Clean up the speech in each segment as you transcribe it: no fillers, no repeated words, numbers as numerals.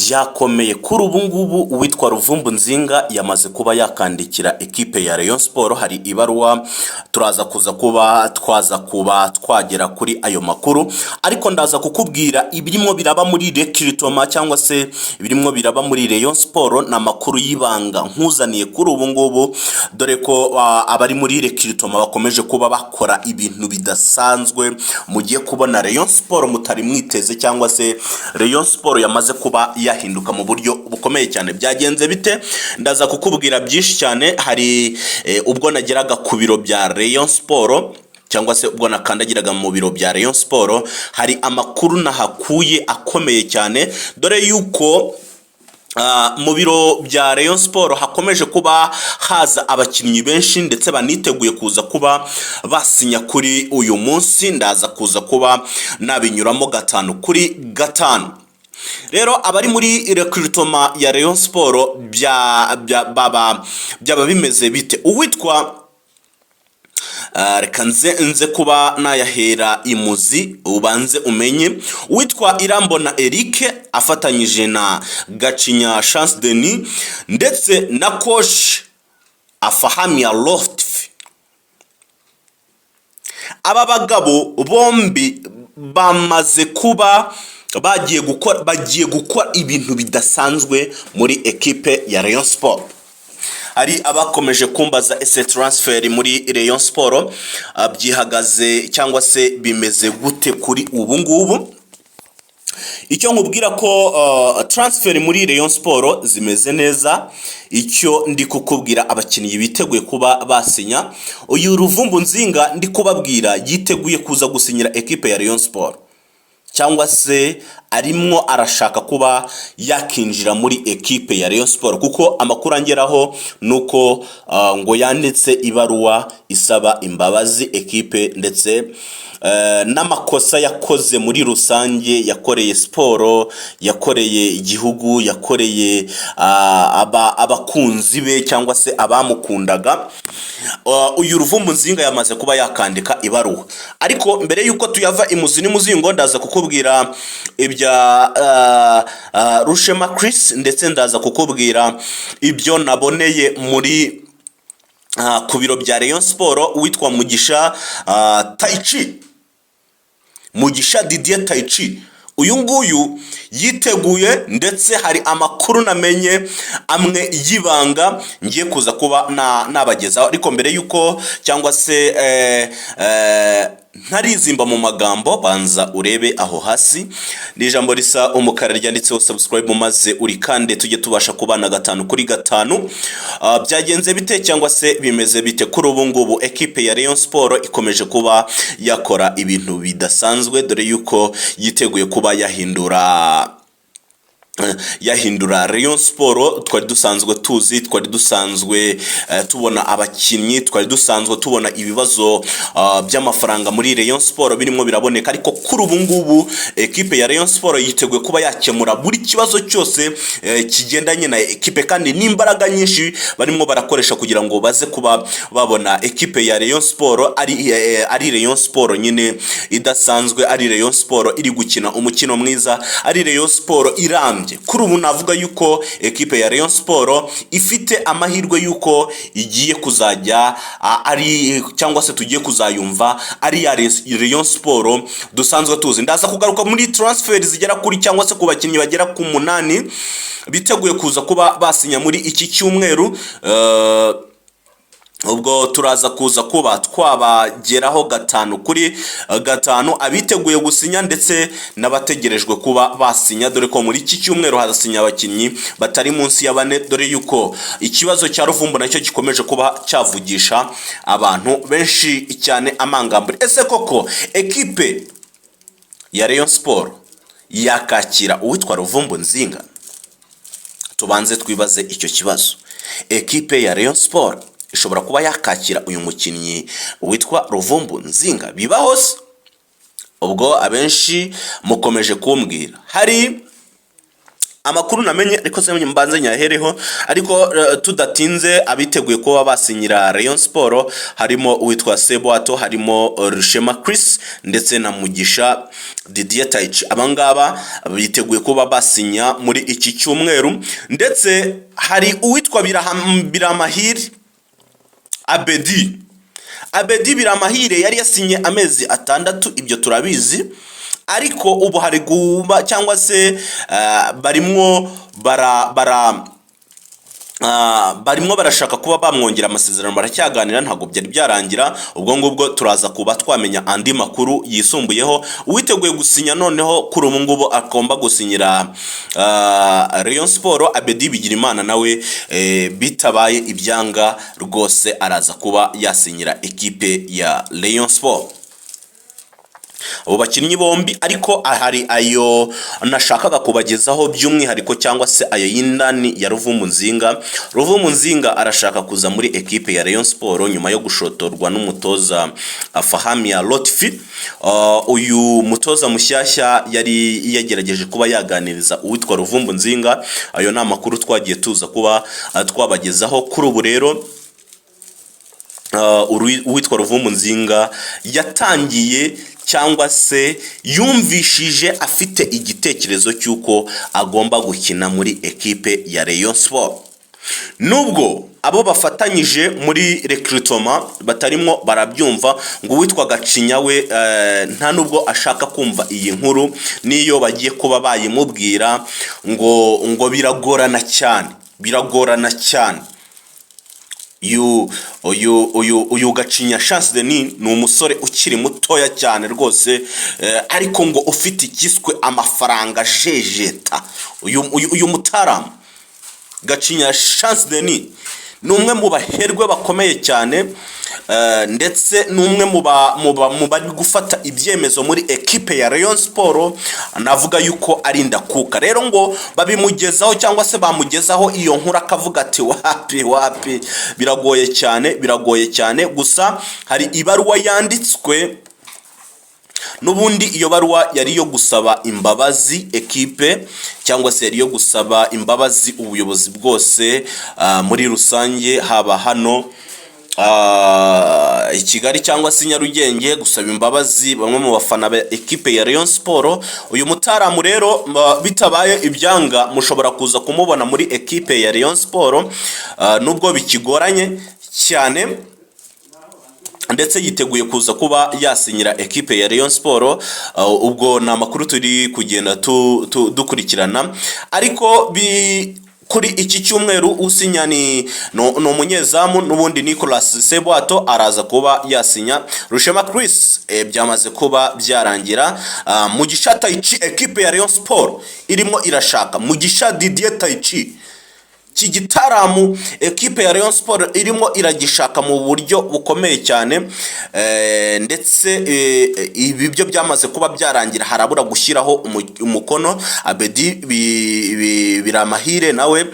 byakomeye kuri ubu ngubu uwitwa Ruvumbu Nzinga yamaze kuba yakandikira ekipe ya Rayon Sport. Hari ibaruwa turaza kuba twagera kuri ayo makuru, ariko ndaza kukubwira ibirimo biraba muri recruitment cyangwa se ibirimo biraba muri Rayon Sport na makuru y'ibanga nkuzaniye kuri ubu ngubu, dore ko abari muri recruitment bakomeje kuba bakora ibintu bidasanzwe. Mugiye kubona Rayon Sport mutari mwiteze, cyangwa se Rayon Sport yamaze kuba yahinduka mu buryo bukomeye cyane. Byagenze bite? Ndaza kukubwira byinshi cyane. Hari ubwo nageraga ku biro bya Rayon Sport, cyangwa se ubwo nakandagiraga mu biro bya Rayon Sport, hari amakuru nahakuye akomeye cyane, dore yuko mu biro bya Rayon Sport hakomeje kuba haza abakinnyi benshi ndetse baniteguye kuza kuba basinya kuri uyu munsi. Ndaza kuza kuba nabinyuramo 5 kuri 5. Rero abari muri recruitment ya Rayon Sport byaba bimeze bite? Uwitwa reka nze kuba nayahera imuzi ubanze umenye. Uwitwa Irambona Eric afatanyije na Gacinya Chance Denis ndetse na coach Afahamia Lofty, aba bagabo bombi bamaze kuba bagiye gukora ibintu bidasanzwe muri ekipe ya Rayon Sport. Hari abakomeje kumbaza ese transfer muri Rayon Sport byihagaze cyangwa se bimeze gute kuri ubu ngubu. Icyo nkubwira ko transfer muri Rayon Sport zimeze neza. Icyo ndi kukubwira, abakinnyi biteguye kuba basinya. Uyu Ruvumbu Nzinga ndi kubabwira yiteguye kuza gusinyira ekipe ya Rayon Sport, cyangwa se arimwo arashaka kuba yakinjira muri ekipe ya Rayon Sport, kuko amakuru angeraho nuko ngo yanditse ibaruwa isaba imbabazi ekipe ndetse n'amakosa yakoze muri rusange, yakoreye siporo, yakoreye igihugu, yakoreye abakunzi be cyangwa se abamukundaga. Uyu Ruvumbu Nzinga yamaze kuba yakandika ibaruwa, ariko mbere yuko tuyava imuzi n'umuzingo ndaza kukubwira ibya Rushema Chris, ndetse ndaza kukubwira ibyo naboneye muri ku biro bya Rayon Sport. Witwa Mugisha Didier Taichi, uyu nguyu yiteguye, ndetse hari amakuru namenye amwe y'ibanga ngiye kuza kuba nabagezaho. Ariko mbere yuko, cyangwa se ntarizimba mu magambo, banza urebe aho hasi ni ijambo risa umukara ryanditseho subscribe, maze urikande tujye tubasha kubana 5 kuri 5. Byagenze bite cyangwa se bimeze bite kuri ubu ngubu? Ekipe ya Rayon Sport ikomeje kuba yakora ibintu bidasanzwe, dore yuko yiteguye kuba yahindura Rayon Sport. Twari dusanzwe tuzi, twari dusanzwe tubona abakinnyi, twari dusanzwe tubona ibibazo by'amafaranga muri Rayon Sport birimo biraboneka, ariko kuri ubu ngubu ekipe ya Rayon Sport yiteguye kuba yakemura buri kibazo cyose kigendanye na ekipe, kandi n'imbaraga nyinshi barimo barakoresha kugira ngo baze kuba babona ekipe ya Rayon Sport ari Rayon Sport nyine idasanzwe, ari Rayon Sport iri gukina umukino mwiza, ari Rayon Sport irambye. Kuri ubu navuga yuko ekipe ya Rayon Sport ifite amahirwe yuko igiye kuzajya cyangwa se tugiye kuzayumva ari ya Rayon Sport dusanzwe tuzi. Ndaza kugaruka muri transfer zigera kuri, cyangwa se ku bakinnyi bagera ku 8 biteguye kuza kuba basinya muri iki cyumweru. Ubwo turaza kuza kuba twabageraho 5 kuri 5 abiteguye gusinya ndetse n'abategerejwe kuba basinya, dore ko muri iki cyumweru hazasinya abakinnyi batari munsi ya 4, dore yuko ikibazo cya Ruvumbu nacyo gikomeje kuba cyavugisha abantu benshi cyane amangambure. Ese koko ekipe ya Rayon Sport yakakira uwitwa Ruvumbu Nzinga? Tubanze twibaze icyo kibazo. Ekipe ya Rayon Sport ishobora kuba yakakira uyu mukinnyi witwa Ruvumbu Nzinga? Bibaho se? Ubwo abenshi mukomeje kumbwira hari amakuru namenye ariko se mbanze nyahereho ariko tudatinze abiteguye kuba basinyira Rayon Sport harimo uwitwa Seboato, harimo Rushema Chris ndetse na Mugisha Didier Taichi. Abangaba biteguye kuba basinya muri iki cyumweru, ndetse hari uwitwa Biramahire Abedi Biramahire yari yasinye amezi 6, ibyo turabizi, ariko ubu hari guba cyangwa se barimo barashaka kuba bamwongera amasezerano, baracyaganira, ntabwo byari byarangira. Ubwo ngubwo turaza kuba twamenya andi makuru yisumbuyeho. Uwiteguye gusinya noneho kuri ubu ngubu agomba gusinyira Rayon Sport Abedi Bigirimana, nawe bitabaye ibyanga rwose araza kuba yasinyira ekipe ya Rayon Sport. Abo bakinnyi bombi ariko hari ayo nashakaga kubagezaho by'umwihariko, cyangwa se ayo y'indani ya Ruvumbu Nzinga arashaka kuza muri ekipe ya Rayon Sport nyuma yo gushotorwa n'umutoza Fahamia Lotfi. Uyu mutoza mushyashya yari yagerageje kuba yaganiriza uwitwa Ruvumbu Nzinga. Ayo ni amakuru twagiye tuza kuba twabagezaho. Kuri ubu rero uwitwa Ruvumbu Nzinga yatangiye cyangwa se yumvishije afite igitekerezo cy'uko agomba gukina muri ekipe ya Rayon Sport. Nubwo abo bafatanyije muri recruitment batarimo barabyumva, ngo uwitwa Gacinya we nta nubwo ashaka kumva iyi nkuru, niyo bagiye kuba bayimubwira ngo biragorana cyane. Uyu Gacinya Chance Denis ni umusore ukiri mutoya cyane rwose, ariko ngo ufite ikiswe amafaranga jejeta. Uyu mutaramu Gacinya Chance Denis ni umwe mu baherwe bakomeye cyane, ndetse ni umwe mu bari gufata ibyemezo muri ekipe ya Rayon Sport. Navuga yuko ari ndakuka. Rero ngo babimugezaho cyangwa se bamugezaho iyo nkuru akavuga ati wapi biragoye cyane. Gusa hari ibaruwa yanditswe, n'ubundi iyo baruwa yari yo gusaba imbabazi ekipe, cyangwa se yari yo gusaba imbabazi ubuyobozi bwose muri rusange, haba hano i Kigali cyangwa se Nyarugenge, gusaba imbabazi bamwe mu bafana ba ekipe ya Rayon Sport. Uyu mutaramu rero bitabaye ibyanga mushobora kuza kumubona muri ekipe ya Rayon Sport, nubwo bikigoranye cyane, ndetse yiteguye kuza kuba yasinyira ekipe ya Rayon Sport. Ubwo ni amakuru turi kugenda dukurikirana, ariko kuri iki cyumweru usinya ni umunyezamu n'ubundi Nicolas Seboato araza kuba yasinya. Rushema Chris byamaze kuba byarangira. Mugisha Taichi ekipe ya Rayon Sport irimo irashaka Mugisha Didier Taichi. Iki gitaramu ekipe ya Rayon Sport irimo iragishaka mu buryo bukomeye cyane, ndetse ibi byo byamaze kuba byarangira, harabura gushyiraho umukono Abedi Biramahire nawe.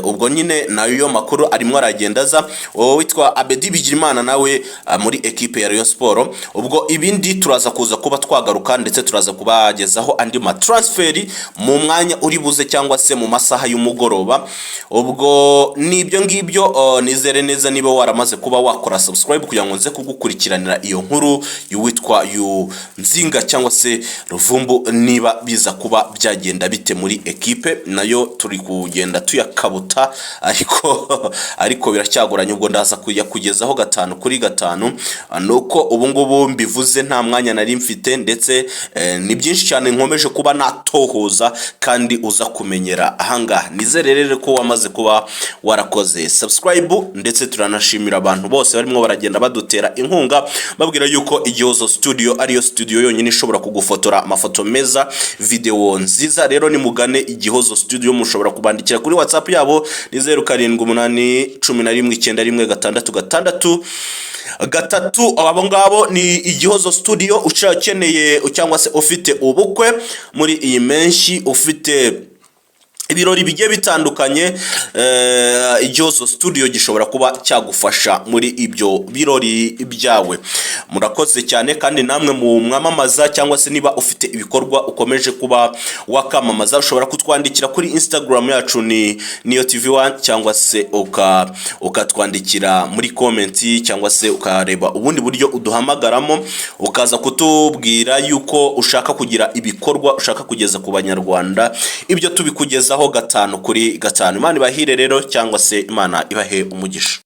Ubwo nyine nayo makuru arimo aragendaza witwa Abedi Bigirimana nawe muri ekipe ya Rayon Sport. Ubwo ibindi turaza kuza kuba twagaruka, ndetse turaza kubagezaho andi matransferi mu mwanya uri buze cyangwa se mu masaha y'umugoroba. Ubwo nibyo ngibyo, nizere neza niba waramaze kuba wakora subscribe kugira ngo nze kugukurikiranira iyo nkuru y'uwitwa Nzinga cyangwa se Ruvumbu, niba biza kuba byagenda bite muri ekipe. Nayo turi kugenda tuyakabuta, ariko biracyagoranye. Ubwo ndaza kuyakugezaho 5 kuri 5, nuko ubu ngubu mbivuze nta mwanya nari mfite, ndetse ni byinshi cyane nkomeje kuba natohoza kandi uza kumenyera ahangaha. Nizere rero ko wamaze kuba warakoze subscribe, ndetse turanashimira abantu bose barimo baragenda badutera inkunga, babwira yuko Igihozo Studio ariyo studio yonyine ishobora kugufotora amafoto meza, video nziza. Rero ni mugane Igihozo Studio, mushobora kubandikira kuri WhatsApp yabo ni 0781116663. Abo ngabo ni Igihozo Studio. Ucakeneye cyangwa se ufite ubukwe muri iyi menshi, ufite ibirori bigiye bitandukanye, Igihozo Studio gishobora kuba cyagufasha muri ibyo birori byawe. Murakoze cyane, kandi namwe mu mwamamaza cyangwa se niba ufite ibikorwa ukomeje kuba wakamamaza, ushobora kutwandikira kuri Instagram yacu ni Niyo TV1, cyangwa se ukatwandikira muri comment, cyangwa se ukareba ubundi buryo uduhamagaramo ukaza kutubwira yuko ushaka kugira ibikorwa ushaka kugeza ku banyarwanda, ibyo tubikugezaho 5 kuri 5. Imana ibahire rero, cyangwa se Imana ibahe umugisha.